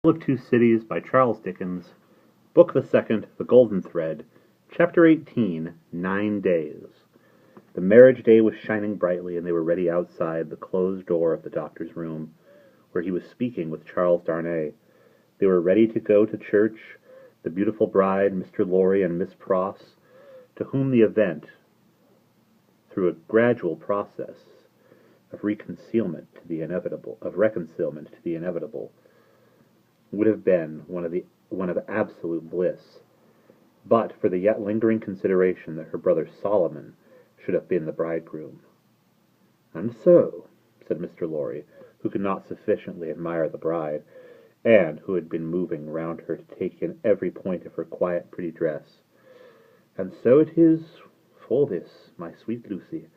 of Two Cities by Charles Dickens, Book the Second, The Golden Thread, Chapter 18, 9 Days. The marriage day was shining brightly, and they were ready outside the closed door of the doctor's room, where he was speaking with Charles Darnay. They were ready to go to church, the beautiful bride, Mr. Lorry, and Miss Pross, to whom the event, through a gradual process of reconciliation to the inevitable, would have been one of absolute bliss, but for the yet lingering consideration that her brother Solomon should have been the bridegroom. "And so," said Mr. Lorry, who could not sufficiently admire the bride, and who had been moving round her to take in every point of her quiet, pretty dress, "and so it is for this, my sweet Lucy,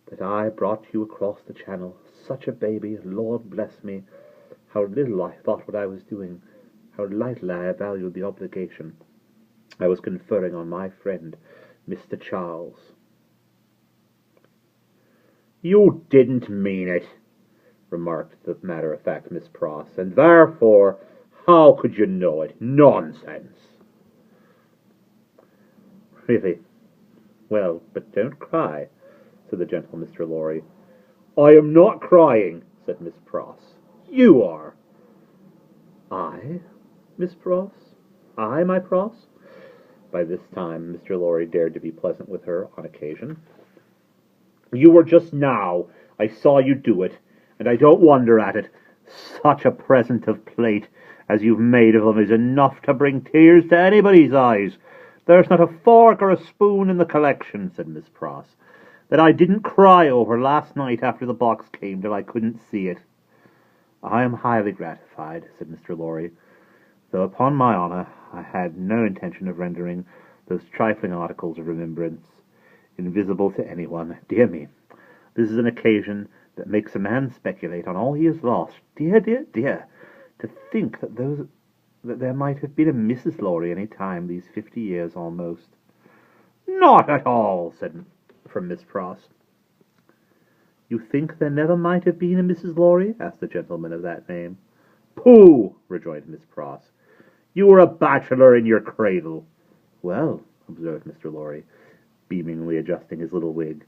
that I brought you across the channel, such a baby, Lord bless me, how little I thought what I was doing, how lightly I valued the obligation I was conferring on my friend, Mr. Charles." "You didn't mean it," remarked the matter-of-fact Miss Pross, "and therefore, how could you know it? Nonsense!" "Really? Well, but don't cry," said the gentle Mr. Lorry. "I am not crying," said Miss Pross. "You are." "I, Miss Pross? I, my Pross?" By this time Mr. Lorry dared to be pleasant with her on occasion. "You were just now. I saw you do it, and I don't wonder at it. Such a present of plate as you've made of them is enough to bring tears to anybody's eyes. There's not a fork or a spoon in the collection," said Miss Pross, "that I didn't cry over last night after the box came till I couldn't see it." "I am highly gratified," said Mr. Lorry, "though upon my honour I had no intention of rendering those trifling articles of remembrance invisible to anyone. Dear me, this is an occasion that makes a man speculate on all he has lost. Dear, dear, dear, to think that there might have been a Mrs. Lorry any time these 50 years almost." "Not at all," said from Miss Pross. "You think there never might have been a Mrs. Lorry?" asked the gentleman of that name. "Pooh!" rejoined Miss Pross. "You were a bachelor in your cradle." "Well," observed Mr. Lorry, beamingly adjusting his little wig,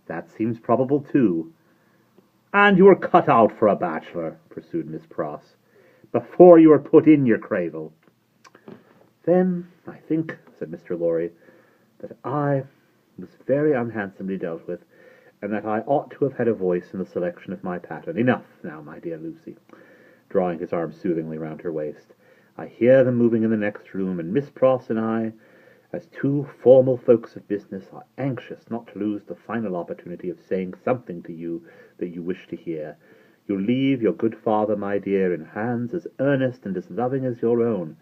"that seems probable too." "And you were cut out for a bachelor," pursued Miss Pross, "before you were put in your cradle." "Then I think," said Mr. Lorry, "that I was very unhandsomely dealt with, and that I ought to have had a voice in the selection of my pattern. Enough now, my dear Lucy," drawing his arm soothingly round her waist. "I hear them moving in the next room, and Miss Pross and I, as two formal folks of business, are anxious not to lose the final opportunity of saying something to you that you wish to hear. You leave your good father, my dear, in hands as earnest and as loving as your own.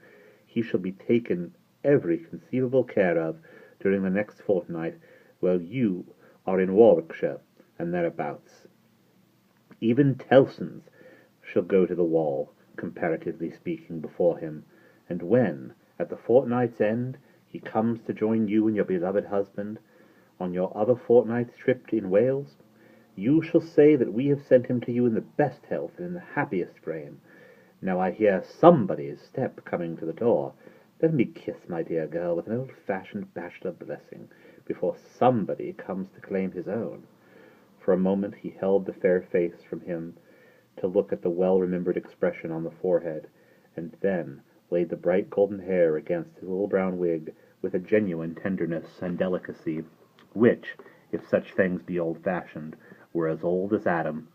He shall be taken every conceivable care of during the next fortnight, while you are in Warwickshire and thereabouts. Even Tellson's shall go to the wall, comparatively speaking, before him, and when, at the fortnight's end, he comes to join you and your beloved husband on your other fortnight's trip in Wales, you shall say that we have sent him to you in the best health and in the happiest frame. Now I hear somebody's step coming to the door. Let me kiss my dear girl with an old-fashioned bachelor blessing before somebody comes to claim his own." For a moment he held the fair face from him to look at the well-remembered expression on the forehead, and then laid the bright golden hair against his little brown wig with a genuine tenderness and delicacy, which, if such things be old-fashioned, were as old as Adam.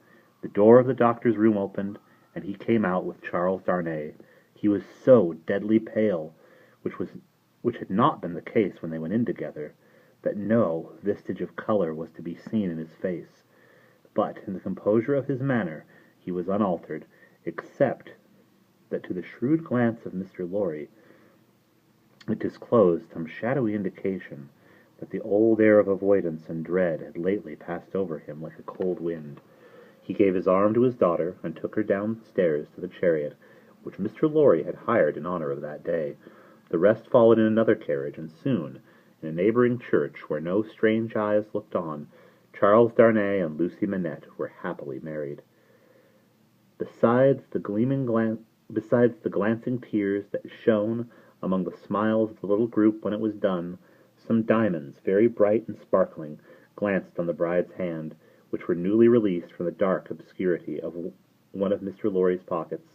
The door of the doctor's room opened, and he came out with Charles Darnay. He was so deadly pale, which had not been the case when they went in together, that no vestige of color was to be seen in his face, but in the composure of his manner he was unaltered, except that to the shrewd glance of Mr. Lorry it disclosed some shadowy indication that the old air of avoidance and dread had lately passed over him like a cold wind. He gave his arm to his daughter, and took her downstairs to the chariot, which Mr. Lorry had hired in honor of that day. The rest followed in another carriage, and soon, in a neighboring church where no strange eyes looked on, Charles Darnay and Lucy Manette were happily married. Besides the gleaming Besides the glancing tears that shone among the smiles of the little group when it was done, some diamonds, very bright and sparkling, glanced on the bride's hand, which were newly released from the dark obscurity of one of Mr. Lorry's pockets.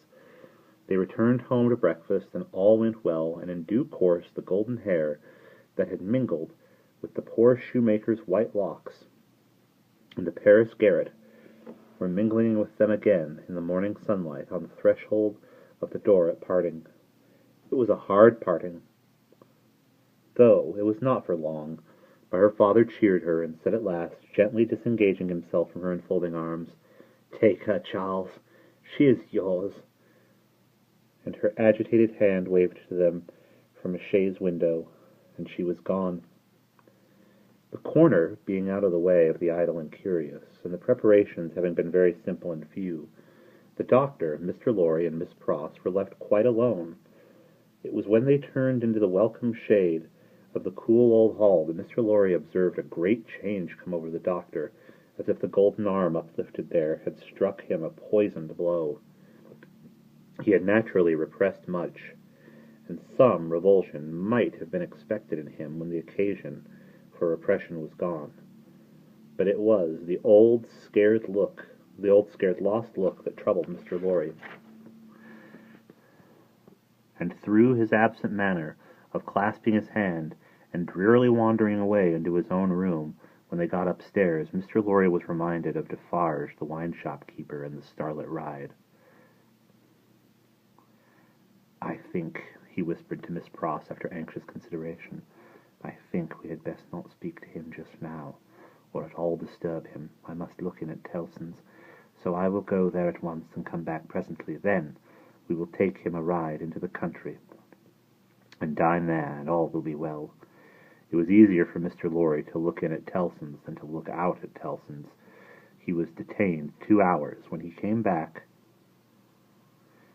They returned home to breakfast, and all went well, and in due course the golden hair that had mingled with the poor shoemaker's white locks in the Paris garret were mingling with them again in the morning sunlight on the threshold of the door at parting. It was a hard parting, though it was not for long, but her father cheered her, and said at last, gently disengaging himself from her enfolding arms, "Take her, Charles. She is yours." And her agitated hand waved to them from a chaise window, and she was gone. The corner being out of the way of the idle and curious, and the preparations having been very simple and few, the doctor, Mr. Lorry, and Miss Pross were left quite alone. It was when they turned into the welcome shade of the cool old hall that Mr. Lorry observed a great change come over the doctor, as if the golden arm uplifted there had struck him a poisoned blow. He had naturally repressed much, and some revulsion might have been expected in him when the occasion for repression was gone. But it was the old scared lost look that troubled Mr. Lorry. And through his absent manner of clasping his hand and drearily wandering away into his own room, when they got upstairs, Mr. Lorry was reminded of Defarge, the wine-shop keeper, in the Starlit Ride. "I think," he whispered to Miss Pross after anxious consideration, "I think we had best not speak to him just now, or at all disturb him. I must look in at Tellson's, so I will go there at once and come back presently. Then we will take him a ride into the country, and dine there, and all will be well." It was easier for Mr. Lorry to look in at Tellson's than to look out at Tellson's. He was detained 2 hours. When he came back,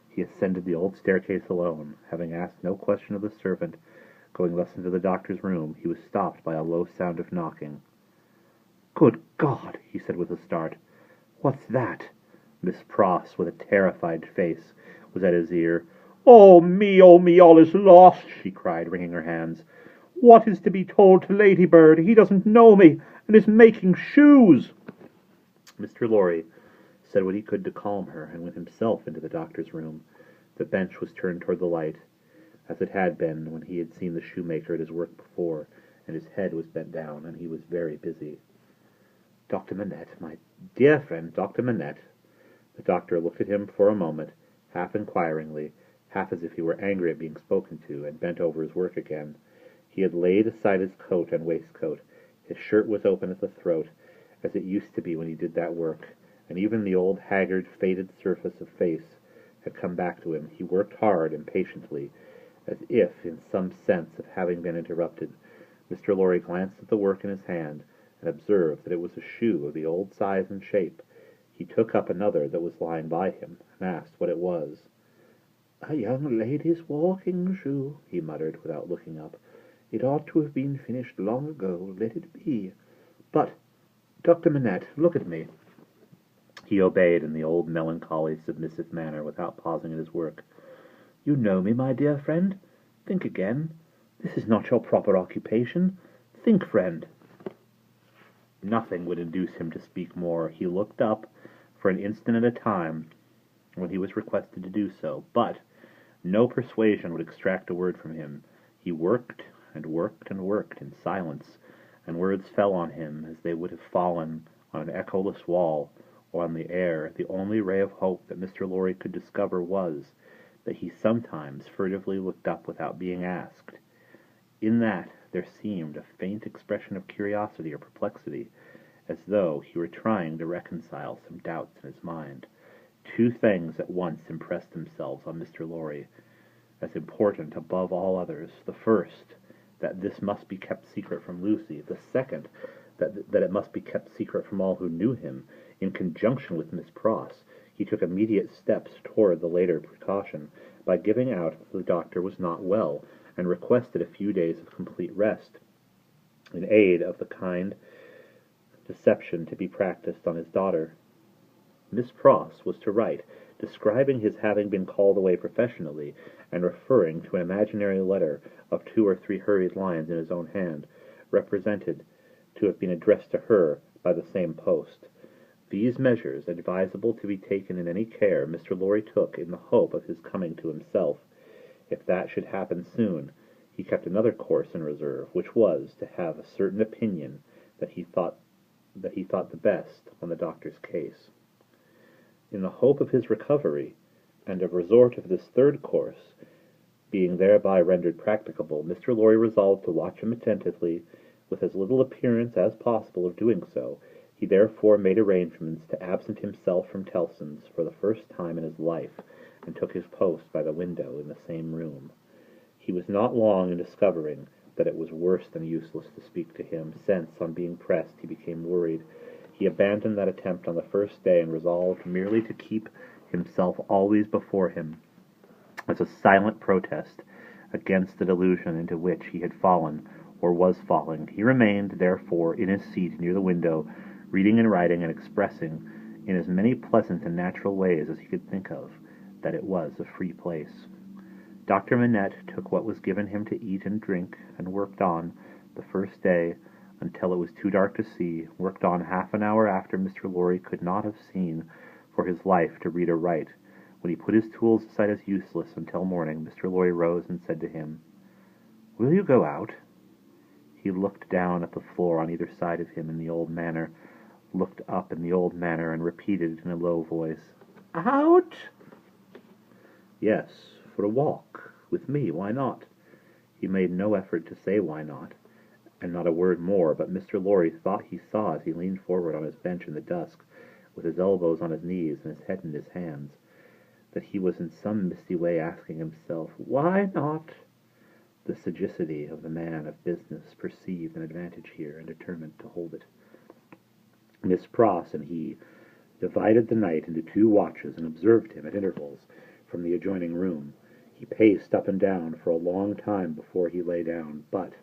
he ascended the old staircase alone, having asked no question of the servant. Going thus into the doctor's room, he was stopped by a low sound of knocking. "Good God!" he said with a start. "What's that?" Miss Pross, with a terrified face, was at his ear. Oh me, all is lost!" she cried, wringing her hands. "What is to be told to Ladybird? He doesn't know me, and is making shoes." Mr. Lorry said what he could to calm her, and went himself into the doctor's room. The bench was turned toward the light, as it had been when he had seen the shoemaker at his work before, and his head was bent down, and he was very busy. "Dr. Manette, my dear friend, Dr. Manette." The doctor looked at him for a moment, half inquiringly, half as if he were angry at being spoken to, and bent over his work again. He had laid aside his coat and waistcoat. His shirt was open at the throat, as it used to be when he did that work, and even the old haggard, faded surface of face had come back to him. He worked hard and patiently, as if in some sense of having been interrupted. Mr. Lorry glanced at the work in his hand, and observed that it was a shoe of the old size and shape. He took up another that was lying by him, and asked what it was. "A young lady's walking shoe," he muttered, without looking up. "It ought to have been finished long ago. Let it be. But, Dr. Manette, look at me." He obeyed in the old melancholy, submissive manner, without pausing in his work. "You know me, my dear friend? Think again. This is not your proper occupation. Think, friend." Nothing would induce him to speak more. He looked up for an instant at a time when he was requested to do so, but no persuasion would extract a word from him. He worked and worked and worked in silence, and words fell on him as they would have fallen on an echoless wall or on the air. The only ray of hope that Mr. Lorry could discover was that he sometimes furtively looked up without being asked. In that there seemed a faint expression of curiosity or perplexity, as though he were trying to reconcile some doubts in his mind. Two things at once impressed themselves on Mr. Lorry as important above all others. The first, that this must be kept secret from Lucy. The second, that it must be kept secret from all who knew him. In conjunction with Miss Pross, he took immediate steps toward the later precaution by giving out that the doctor was not well, and requested a few days of complete rest, in aid of the kind deception to be practiced on his daughter. Miss Pross was to write describing his having been called away professionally, and referring to an imaginary letter of 2 or 3 hurried lines in his own hand, represented to have been addressed to her by the same post. These measures, advisable to be taken in any care, Mr. Lorry took in the hope of his coming to himself. If that should happen soon, he kept another course in reserve, which was to have a certain opinion that he thought the best on the doctor's case. In the hope of his recovery, and of resort of this third course being thereby rendered practicable, Mr. Lorry resolved to watch him attentively, with as little appearance as possible of doing so. He therefore made arrangements to absent himself from Tellson's for the first time in his life, and took his post by the window in the same room. He was not long in discovering that it was worse than useless to speak to him, since, on being pressed, he became worried. He abandoned that attempt on the first day, and resolved merely to keep himself always before him, as a silent protest against the delusion into which he had fallen, or was falling. He remained, therefore, in his seat near the window, reading and writing, and expressing, in as many pleasant and natural ways as he could think of, that it was a free place. Dr. Manette took what was given him to eat and drink, and worked on, the first day, until it was too dark to see, worked on half an hour after Mr. Lorry could not have seen for his life to read or write. When he put his tools aside as useless until morning, Mr. Lorry rose and said to him, "Will you go out?" He looked down at the floor on either side of him in the old manner, looked up in the old manner, and repeated in a low voice, "Out?" "Yes, for a walk. With me. Why not?" He made no effort to say why not, and not a word more, but Mr. Lorry thought he saw, as he leaned forward on his bench in the dusk, with his elbows on his knees and his head in his hands, that he was in some misty way asking himself, "Why not?" The sagacity of the man of business perceived an advantage here, and determined to hold it. Miss Pross and he divided the night into 2 watches, and observed him at intervals from the adjoining room. He paced up and down for a long time before he lay down, but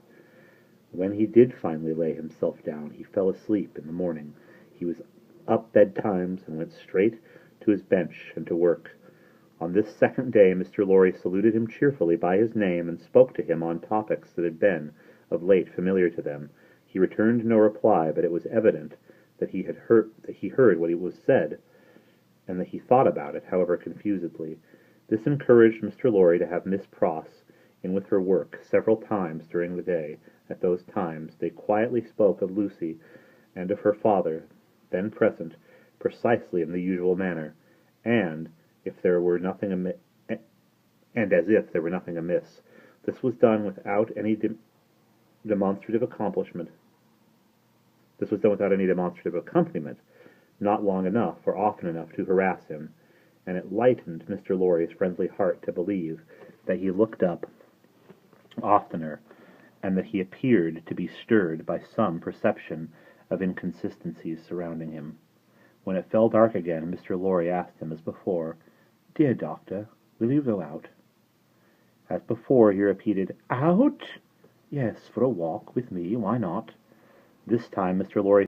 when he did finally lay himself down, he fell asleep in the morning. He was up betimes, and went straight to his bench and to work. On this second day Mr. Lorry saluted him cheerfully by his name, and spoke to him on topics that had been of late familiar to them. He returned no reply, but it was evident that he heard what was said, and that he thought about it, however confusedly. This encouraged Mr. Lorry to have Miss Pross in with her work several times during the day. At those times they quietly spoke of Lucy and of her father, then present, precisely in the usual manner, and as if there were nothing amiss. This was done without any demonstrative accompaniment, not long enough or often enough to harass him, and it lightened Mr. Lorry's friendly heart to believe that he looked up oftener, and that he appeared to be stirred by some perception of inconsistencies surrounding him. When it fell dark again, Mr. Lorry asked him as before, "Dear doctor, will you go out?" As before, he repeated, "Out? Yes, for a walk with me. Why not?" This time Mr. Lorry